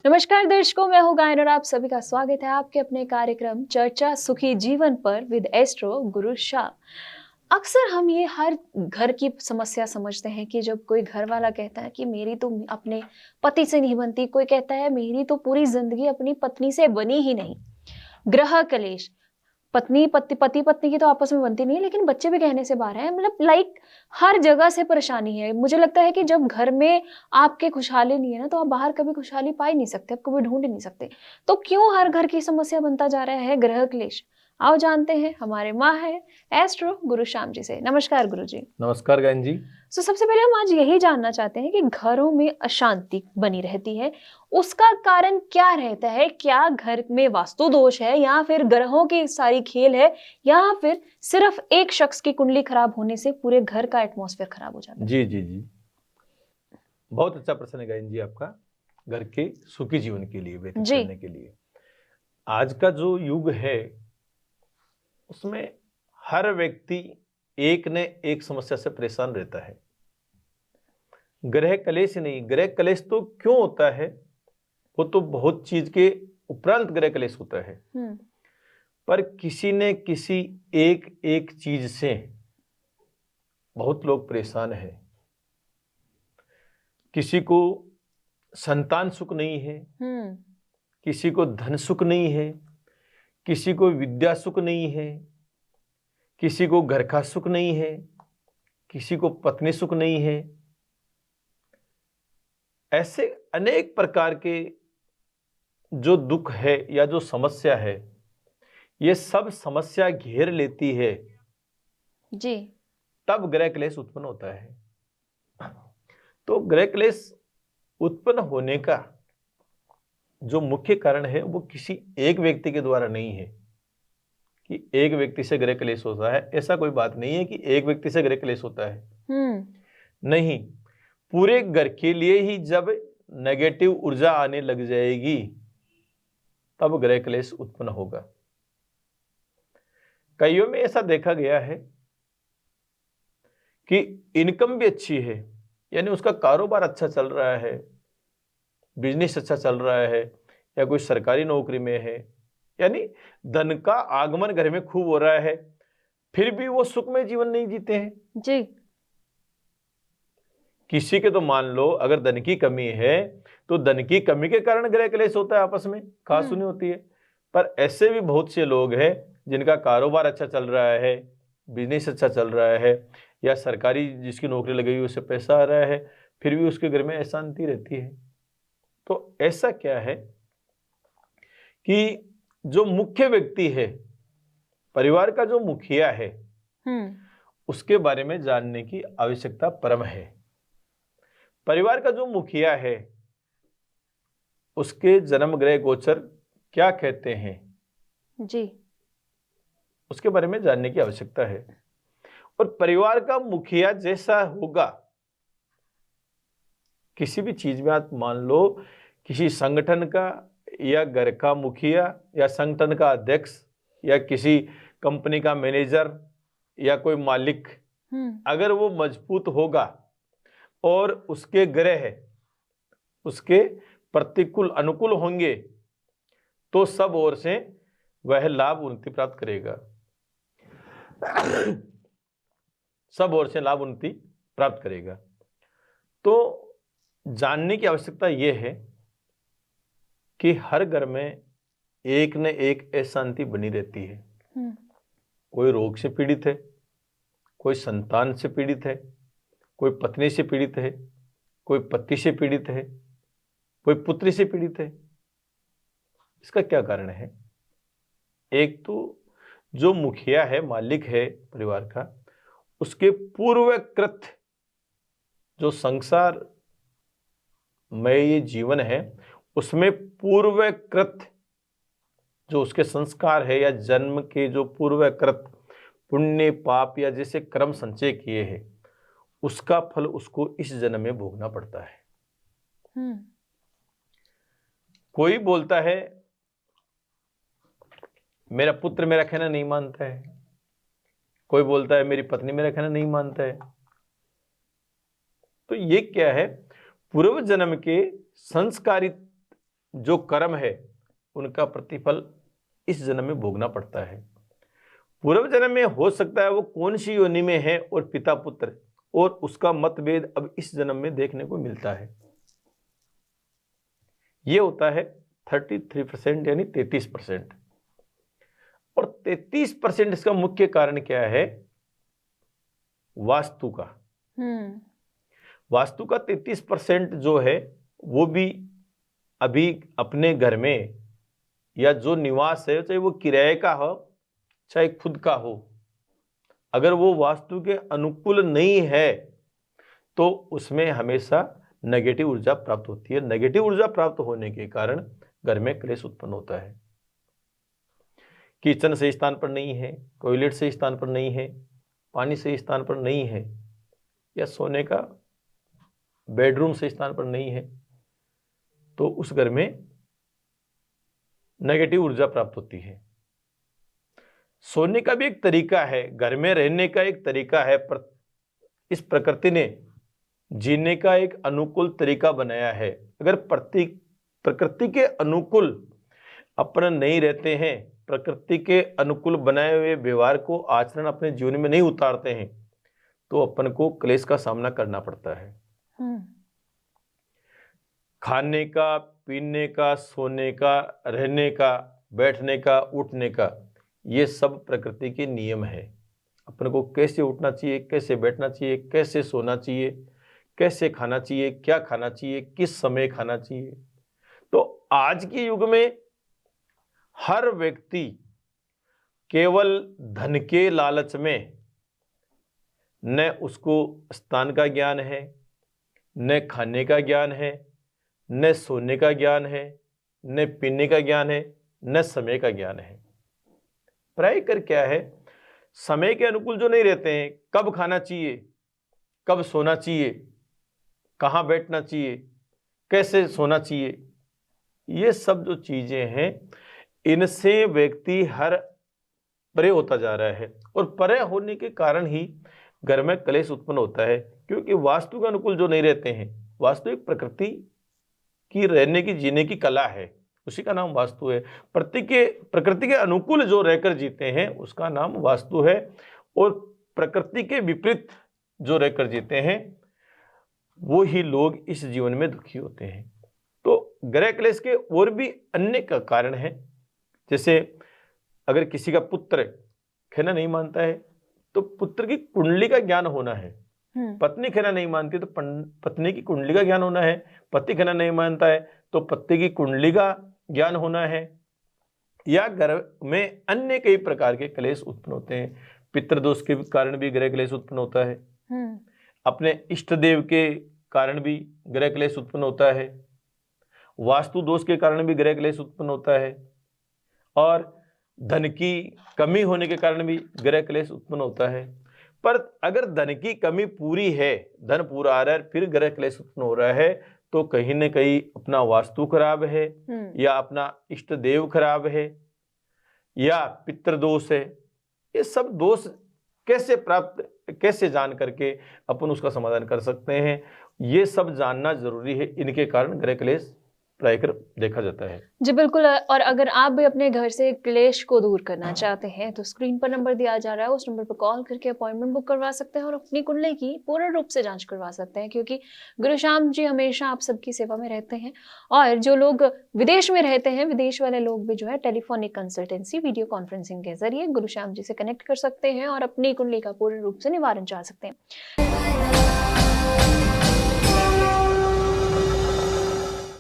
नमस्कार दर्शकों, मैं हूँ गायन और आप सभी का स्वागत है आपके अपने कार्यक्रम चर्चा सुखी जीवन पर विद एस्ट्रो गुरु शाह। अक्सर हम ये हर घर की समस्या समझते हैं कि जब कोई घर वाला कहता है कि मेरी तो अपने पति से नहीं बनती, कोई कहता है मेरी तो पूरी जिंदगी अपनी पत्नी से बनी ही नहीं। ग्रह कलेश, पत्नी पति पति पत्नी की तो आपस में बनती नहीं है, लेकिन बच्चे भी कहने से बाहर हैं। मतलब हर जगह से परेशानी है। मुझे लगता है कि जब घर में आपके खुशहाली नहीं है ना, तो आप बाहर कभी खुशहाली पा ही नहीं सकते, आप कभी ढूंढ ही नहीं सकते। तो क्यों हर घर की समस्या बनता जा रहा है ग्रह क्लेश? आओ जानते हैं हमारे माँ है एस्ट्रो गुरु श्याम जी से। नमस्कार गुरु जी। नमस्कार गायन जी। सबसे पहले हम आज यही जानना चाहते हैं कि घरों में अशांति बनी रहती है, उसका कारण क्या रहता है? क्या घर में वास्तु दोष है, या फिर ग्रहों की सारी खेल है, या फिर सिर्फ एक शख्स की कुंडली खराब होने से पूरे घर का एटमॉस्फेयर खराब हो जाता है? जी जी जी, बहुत अच्छा प्रश्न है गायन जी आपका। घर के सुखी जीवन के लिए व्यतीत करने के लिए आज का जो युग है उसमें हर व्यक्ति एक न एक समस्या से परेशान रहता है। ग्रह कलेश नहीं, ग्रह कलेश तो क्यों होता है, वो तो बहुत चीज के उपरांत ग्रह कलेश होता है। पर किसी ने किसी एक एक चीज से बहुत लोग परेशान है। किसी को संतान सुख नहीं है, किसी को धन सुख नहीं है, किसी को विद्या सुख नहीं है, किसी को घर का सुख नहीं है, किसी को पत्नी सुख नहीं है। ऐसे अनेक प्रकार के जो दुख है या जो समस्या है, ये सब समस्या घेर लेती है जी। तब ग्रह क्लेश उत्पन्न होता है। तो ग्रह क्लेश उत्पन्न होने का जो मुख्य कारण है वो किसी एक व्यक्ति के द्वारा नहीं है कि एक व्यक्ति से ग्रह क्लेश होता है। ऐसा कोई बात नहीं है कि एक व्यक्ति से ग्रह क्लेश होता है। नहीं, पूरे घर के लिए ही जब नेगेटिव ऊर्जा आने लग जाएगी तब ग्रह क्लेश उत्पन्न होगा। कईयों में ऐसा देखा गया है कि इनकम भी अच्छी है, यानी उसका कारोबार अच्छा चल रहा है, बिजनेस अच्छा चल रहा है, या कोई सरकारी नौकरी में है, यानी धन का आगमन घर में खूब हो रहा है, फिर भी वो सुखमय जीवन नहीं जीते हैं। जी। किसी के तो मान लो अगर धन की कमी है तो धन की कमी के कारण ग्रह क्लेश होता है, आपस में खास सुनी होती है। पर ऐसे भी बहुत से लोग हैं जिनका कारोबार अच्छा चल रहा है, बिजनेस अच्छा चल रहा है, या सरकारी जिसकी नौकरी लगी हुई उससे पैसा आ रहा है, फिर भी उसके घर में अशांति रहती है। तो ऐसा क्या है कि जो मुख्य व्यक्ति है, परिवार का जो मुखिया है, उसके बारे में जानने की आवश्यकता परम है। परिवार का जो मुखिया है उसके जन्म ग्रह गोचर क्या कहते हैं जी, उसके बारे में जानने की आवश्यकता है। और परिवार का मुखिया जैसा होगा, किसी भी चीज में आप मान लो किसी संगठन का या घर का मुखिया या संगठन का अध्यक्ष या किसी कंपनी का मैनेजर या कोई मालिक, अगर वो मजबूत होगा और उसके ग्रह उसके प्रतिकूल अनुकूल होंगे तो सब ओर से वह लाभ उन्नति प्राप्त करेगा। सब ओर से लाभ उन्नति प्राप्त करेगा। तो जानने की आवश्यकता यह है कि हर घर में एक न एक अशांति बनी रहती है। कोई रोग से पीड़ित है, कोई संतान से पीड़ित है, कोई पत्नी से पीड़ित है, कोई पति से पीड़ित है, कोई पुत्री से पीड़ित है। इसका क्या कारण है? एक तो जो मुखिया है, मालिक है परिवार का, उसके पूर्वकृत जो संसार में ये जीवन है उसमें पूर्वकृत जो उसके संस्कार है या जन्म के जो पूर्वकृत पुण्य पाप या जैसे कर्म संचय किए हैं, उसका फल उसको इस जन्म में भोगना पड़ता है। कोई बोलता है मेरा पुत्र मेरा कहना नहीं मानता है, कोई बोलता है मेरी पत्नी मेरा कहना नहीं मानता है। तो ये क्या है? पूर्व जन्म के संस्कारित जो कर्म है उनका प्रतिफल इस जन्म में भोगना पड़ता है। पूर्व जन्म में हो सकता है वो कौन सी योनि में है और पिता पुत्र, और उसका मतभेद अब इस जन्म में देखने को मिलता है। ये होता है 33% यानी 33%। और 33% इसका मुख्य कारण क्या है? वास्तु का। वास्तु का 33% जो है वो भी अभी अपने घर में या जो निवास है, चाहे वो किराए का हो चाहे खुद का हो, अगर वो वास्तु के अनुकूल नहीं है तो उसमें हमेशा नेगेटिव ऊर्जा प्राप्त होती है। नेगेटिव ऊर्जा प्राप्त होने के कारण घर में क्लेश उत्पन्न होता है। किचन सही स्थान पर नहीं है, टॉयलेट सही स्थान पर नहीं है, पानी सही स्थान पर नहीं है, या सोने का बेडरूम सही स्थान पर नहीं है, तो उस घर में नेगेटिव ऊर्जा प्राप्त होती है। सोने का भी एक तरीका है, घर में रहने का एक तरीका है, पर इस प्रकृति ने जीने का एक अनुकूल तरीका बनाया है। अगर प्रकृति के अनुकूल अपन नहीं रहते हैं, प्रकृति के अनुकूल बनाए हुए व्यवहार को आचरण अपने जीवन में नहीं उतारते हैं, तो अपन को क्लेश का सामना करना पड़ता है। खाने का, पीने का, सोने का, रहने का, बैठने का, उठने का, ये सब प्रकृति के नियम है। अपन को कैसे उठना चाहिए, कैसे बैठना चाहिए, कैसे सोना चाहिए, कैसे खाना चाहिए, क्या खाना चाहिए, किस समय खाना चाहिए। तो आज के युग में हर व्यक्ति केवल धन के लालच में, न उसको स्थान का ज्ञान है, न खाने का ज्ञान है, न सोने का ज्ञान है, न पीने का ज्ञान है, न समय का ज्ञान है। प्राय कर क्या है, समय के अनुकूल जो नहीं रहते हैं, कब खाना चाहिए, कब सोना चाहिए, कहाँ बैठना चाहिए, कैसे सोना चाहिए, ये सब जो चीजें हैं, इनसे व्यक्ति हर परे होता जा रहा है। और परे होने के कारण ही घर में क्लेश उत्पन्न होता है, क्योंकि वास्तु के अनुकूल जो नहीं रहते हैं। वास्तु एक प्रकृति की रहने की, जीने की कला है, उसी का नाम वास्तु है। प्रकृति के अनुकूल जो रहकर जीते हैं उसका नाम वास्तु है, और प्रकृति के विपरीत जो रहकर जीते हैं वो ही लोग इस जीवन में दुखी होते हैं। तो ग्रह क्लेश के और भी अन्य का कारण है। जैसे अगर किसी का पुत्र खेना नहीं मानता है तो पुत्र की कुंडली का ज्ञान होना है। पत्नी खेना नहीं मानती तो पत्नी की कुंडली का ज्ञान होना है। पति खेना नहीं मानता है तो पति की कुंडली का ज्ञान होना है। या घर में अन्य कई प्रकार के क्लेश उत्पन्न होते हैं। पितृदोष के कारण भी ग्रह क्लेश उत्पन्न होता है। अपने इष्ट देव के कारण भी ग्रह क्लेश उत्पन्न होता है। वास्तु दोष के कारण भी ग्रह क्लेश उत्पन्न होता है। और धन की कमी होने के कारण भी ग्रह क्लेश उत्पन्न होता है। पर अगर धन की कमी पूरी है, धन पूरा आ रहा है, फिर ग्रह क्लेश उत्पन्न हो रहा है, तो कहीं न कहीं अपना वास्तु खराब है, या अपना इष्ट देव खराब है, या पितृदोष है। ये सब दोष कैसे जान करके अपन उसका समाधान कर सकते हैं, ये सब जानना जरूरी है। इनके कारण ग्रह क्लेश प्राय कर देखा जाता है। जी बिल्कुल। और अगर आप भी अपने घर से क्लेश को दूर करना चाहते हैं तो स्क्रीन पर नंबर दिया जा रहा है, उस नंबर पर कॉल करके अपॉइंटमेंट बुक करवा सकते हैं और अपनी कुंडली की पूर्ण रूप से जांच करवा सकते हैं, क्योंकि गुरु श्याम जी हमेशा आप सबकी सेवा में रहते हैं। और जो लोग विदेश में रहते हैं, विदेश वाले लोग भी जो है टेलीफोनिक कंसल्टेंसी, वीडियो कॉन्फ्रेंसिंग के जरिए गुरु श्याम जी से कनेक्ट कर सकते हैं और अपनी कुंडली का पूर्ण रूप से निवारण चाह सकते हैं।